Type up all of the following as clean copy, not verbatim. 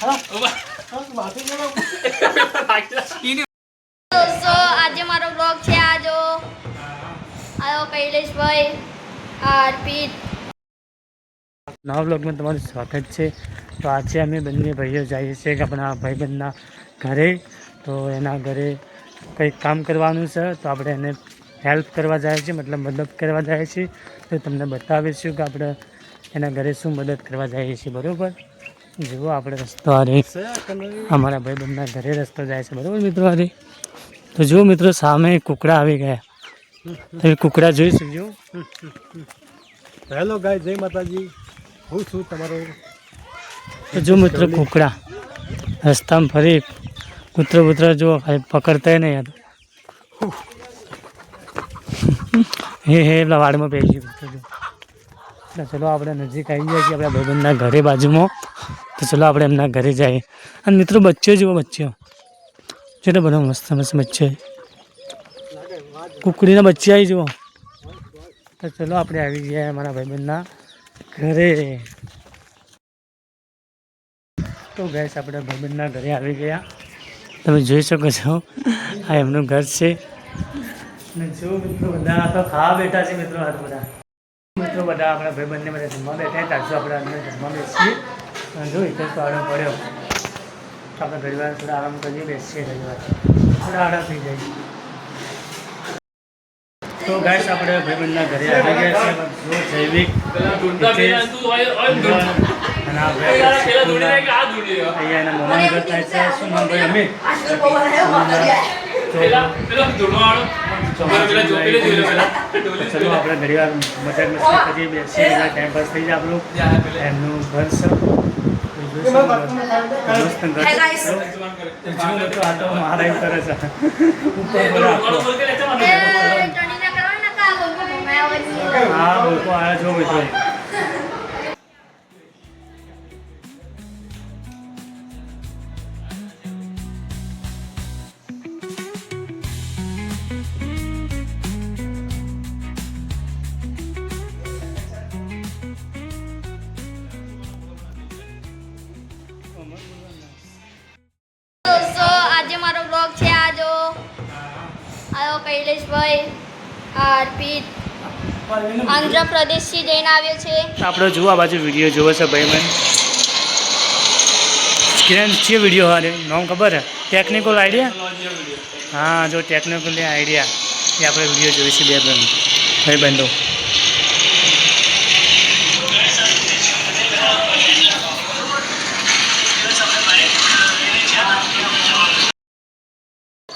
दोस्तों आज मारो ब्लॉग છે આજો આયો કૈલેશભાઈ આરપી નવા બ્લોગમાં તમારું સ્વાગત છે। તો આજે અમે બંને ભાઈઓ જઈએ છીએ કે આપણા ભાઈબંધના ઘરે। તો એના ઘરે કંઈક કામ કરવાનું છે, તો આપણે એને હેલ્પ કરવા જાય છે, મદદ કરવા જાય છે। તો તમને બતાવીશું કે આપણે એના ઘરે શું મદદ કરવા જઈએ છીએ, બરાબર। જુઓ આપણે રસ્તો આ રે અમારા ભાઈબંધના ઘરે રસ્તો જાય છે, બરાબર મિત્રો આ રે। તો જુઓ મિત્રો સામે કુકડા આવી ગયા, તમે કુકડા જોઈ શકજો। હેલો ગાય, જય માતાજી, હું છું તમારો। તો જો મિત્રો કુકડા રસ્તામાં ફરી કૂતરો જો પકડતા નહીં યાર, હે પેલા વાડમાં પહેરી ગયું। ચલો આપણે નજીક આવી ગયા છીએ આપણા ભાઈબંધના ઘરે બાજુમાં। તો ચલો આપણે એમના ઘરે જઈએ। અને મિત્રો બચ્ચો જુઓ, બચ્ચો ચલો બધો મસ્ત મસ્ત બચ્ચો, કુકડીના બચ્ચા આવી જુઓ। તો ચલો આપણે આવી ગયા અમારા ભાઈબંધના ઘરે। તો ગેસ આપણે ભાઈબંધના ઘરે આવી ગયા, તમે જોઈ શકો છો આ એમનું ઘર છે। અને જો મિત્રો બધા તો ખાવા બેઠા છે મિત્રો, આ બધા બધા આપણા ભાઈબંધને બધા જમવા બેઠા। તારજો આપણે અંદર જમવા બેસીએ। અને જો ઇતિહાસ પાડો પડ્યો તો આપણે ઘણી વાર થોડા આરામ કરીએ, બેસીએ ઘણી વાર થોડા આરામ થઈ જાય। તો ગાઈસ આપણે ભાઈબંધના ઘરે આવી ગયા છે। જો જૈવિક અને અહીંયા એના મમ્મી ઘર થાય છે, શું નામ ભાઈ અમિત? ચલો આપણે ઘણી વાર મજાક મસ્તી કરીએ, બેસીએ, ટાઈમ પાસ થઈ જાય આપણું। એમનું ઘર છે, મસ્ત ઘર છે। આ તો મારા એમ કરે છે હા બોલકો આવ્યા જો મિત્રો। दोस्तों आज मारो ब्लॉग છે આજો આયો કૈલેશભાઈ આરપી આંધ્રપ્રદેશથી જઈને આવ્યો છે। આપણે જુઓ આ બાજુ વિડીયો જોવો છે ભાઈ, મને સ્ક્રીન છે વિડીયો હારે નામ ખબર હે? Technical idea. હા જો ટેકનિકલ આઈડિયા એ આપણે વિડીયો જોઈશું બે ભાઈબંધો।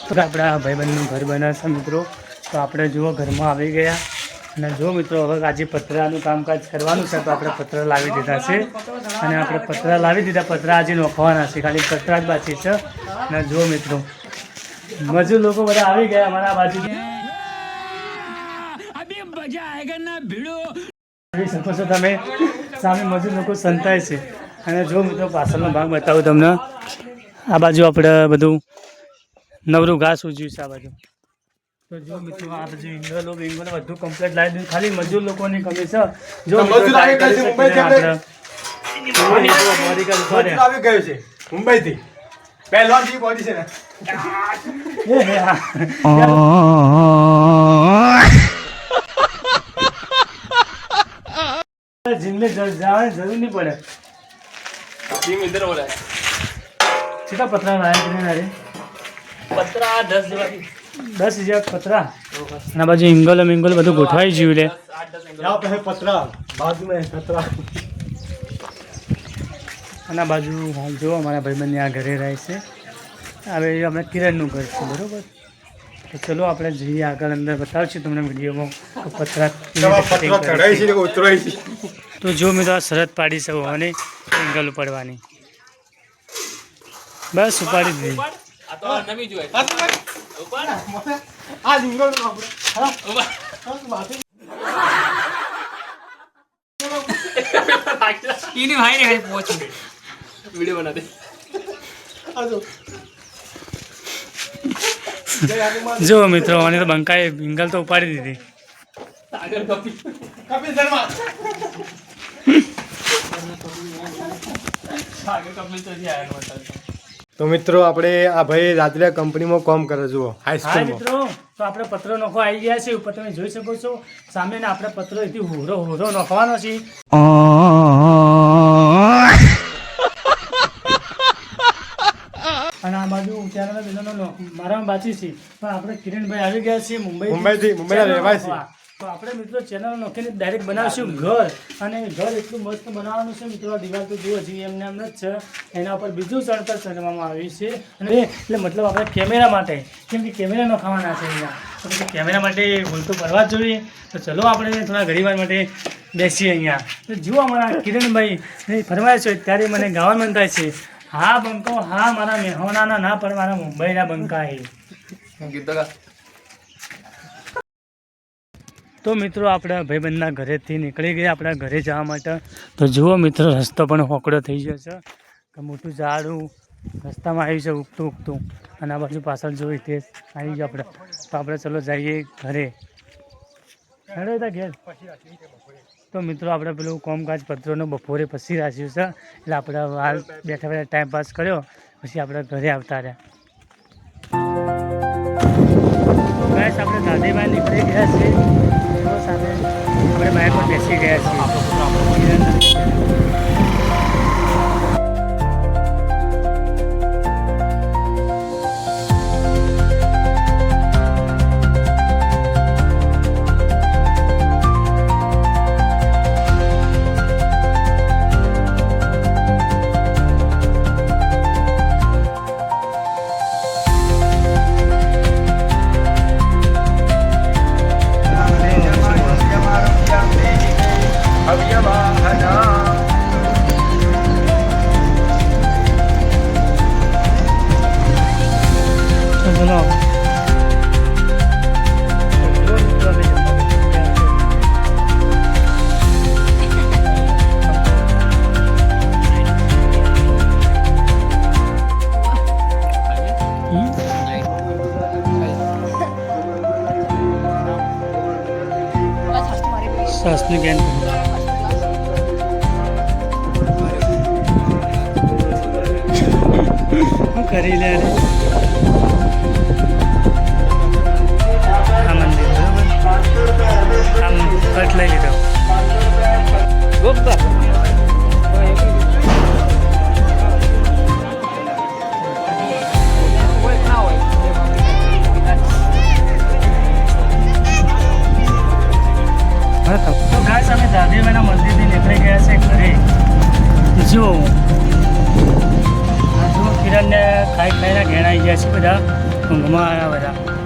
તો આપણા ભાઈબંધનું ઘર બને છે મિત્રો। તો આપણે જુઓ ઘરમાં આવી ગયા। અને જો મિત્રો હવે આજે પતરાનું કામકાજ કરવાનું છે, તો આપણે પતરા લાવી દીધા છે। અને આપણે પતરા લાવી દીધા, પતરા આજે નોખવાના છે, ખાલી પતરા જ બાકી છે। અને જો મિત્રો મજૂર લોકો બધા આવી ગયા અમારા બાજુ, જોઈ શકો છો તમે સામે મજૂર લોકો સંતાય છે। અને જો મિત્રો પાછળનો ભાગ બતાવું તમને, આ બાજુ આપણે બધું નવરું ઘાસ ઉજ્યું છે આ બાજુ। તો જો મિત્રો આ બાજુ ઇંગલો બધું કમ્પ્લીટ લાવી દીધું, ખાલી મજૂર લોકોની કમી છે। જો મજૂર આવી ગયું છે મુંબઈથી, પહેલવાનથી બોડી છે ને जिनमें जाने जरूर नहीं पड़े। टीम इधर हो रहा है, सीधा पतरा लाया कितने नारे? पत्रा 10 10,000 पतरा। ना बाजू इंगल બધું ગોઠવાઈ ગયું લે। यहाँ पे है पतरा, बाजू में है पतरा। અને બાજુ જો અમારા ભાઈબંધને આ ઘરે રહે છે। હવે આપણે કિરણનું ઘર છે, બરાબર। તો ચલો આપણે જઈએ આગળ, અંદર બતાવશું તમને વિડીયોમાં પતરા ચડાઈ છે કે ઉતરાઈ છે। તો જો મિત્રો આ શરત પાડી છે અને એંગલ ઉપાડવાની, બસ ઉપાડી દીધી। આ તો નવી જોઈએ આ લીંગો ઈની ભાઈ ને ખાલી પહોંચું वीडियो बना दे। જો મિત્રો અને તો બંકાએ એંગલ તો ઉપાડી દીધી। सागर कपिल कपिल शर्मा તો મિત્રો આપણે આ ભાઈ રાત્રે કંપનીમાં કામ કરે જુઓ હા હાઈસ્કૂલમાં મિત્રો, તો આપણે પત્રો નખો આવી ગયા છે. ઉપર તમે જોઈ શકો છો સામે આપણે પત્રો એથી હોરો નખવાનો છે. અને આ બાજુ ઉત્તરાયણના બહેનોનો મારા બાકી છે, પણ આપણે કિરણભાઈ આવી ગયા છે મુંબઈના રહેવાસી. તો આપણે મિત્રો ચેનલ નોખીને ડાયરેક્ટ બનાવશું ઘર. અને ઘર એટલું મસ્ત બનાવવાનું છે મિત્રો. આ દિવાલ તો જુઓ હજી એમને એમ જ છે. એના ઉપર બીજું ચણતર ચડવામાં આવ્યું છે. અને એટલે મતલબ આપણે કેમેરા માટે, કેમ કે કેમેરા નખાવાના છે અહીંયા, તો પછી કેમેરા માટે ભૂલ તો કરવા જ જોઈએ. તો ચલો આપણે થોડા ઘડી વાર માટે બેસીએ અહીંયા. તો જુઓ અમારા કિરણભાઈ ફરમાય છે ત્યારે મને ગાવાનું મન થાય છે. હા બંકો હા, મારા મેહોણાના ના પણ મારા મુંબઈના બંકા હે. તો મિત્રો આપણા ભાઈબંધના ઘરેથી નીકળી ગયા આપણા ઘરે જવા માટે. તો જુઓ મિત્રો રસ્તો પણ હોકળો થઈ ગયો છે. મોટું ઝાડું રસ્તામાં આવ્યું છે ઉગતું. અને આ બાજુ પાછળ જોઈ તે આવી ગયો આપણે. તો આપણે ચલો જઈએ ઘરે. હેડો હતા ઘેર. તો મિત્રો આપણે પેલું કોમકાજ પત્રોનો બપોરે પછી રાખ્યું છે, એટલે આપણે હાલ બેઠા ટાઈમ પાસ કર્યો, પછી આપણે ઘરે આવતા રહ્યા. બસ આપણે દાદીભાઈ નીકળી ગયા છે. સાથે આપણે બાઇક પર બેસી ગયા છીએ. સાસની બેન શું કરી લે આ મંદિર બરાબર. આમ કટ લઈ લીધો. તો ગાઈસ અમે દાદીભાઈના મંદિરથી નીકળી ગયા છે ઘરે. જુઓ કિરણને ખાઈ ખાઈને ઘેણાઈ ગયા છે બધા, ઊંઘમાં આવ્યા બધા.